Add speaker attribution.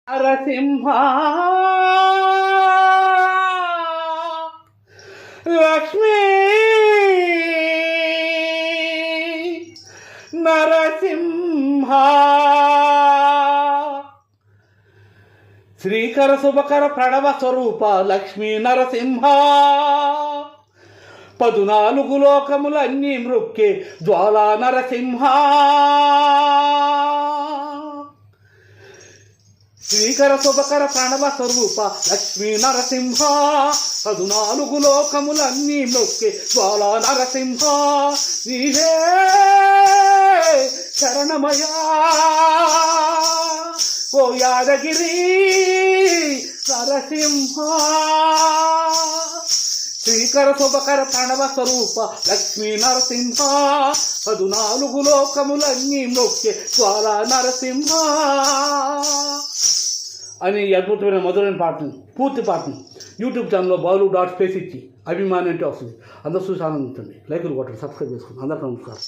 Speaker 1: నరసింహ లక్ష్మీ నరసింహ శ్రీకర శుభకర ప్రణవ స్వరూప లక్ష్మీ నరసింహ 14 లోకములన్నీ మృక్కే జ్వాలా నరసింహ శ్రీకర శుభకర ప్రణవ స్వరూప లక్ష్మీ నరసింహ 14 లోకములన్నీ మృక్కే జ్వాలా నరసింహ నీవే శరణమయా ఓ యాదగిరి నరసింహ శ్రీకర శుభకర ప్రణవ స్వరూప లక్ష్మీ నరసింహ 14 లోకములన్నీ మొక్కే జ్వాలా నరసింహ అని అద్భుతమైన మధురైన పాటను పూర్తి పాటను యూట్యూబ్ ఛానల్లో బాలు.స్పేస్ ఇచ్చి అభిమాని అంటే వస్తుంది. అందరూ చూసి ఆనందించండి. లైకులు కొట్టండి, సబ్స్క్రైబ్ చేసుకోండి. అందరికీ నమస్కారం.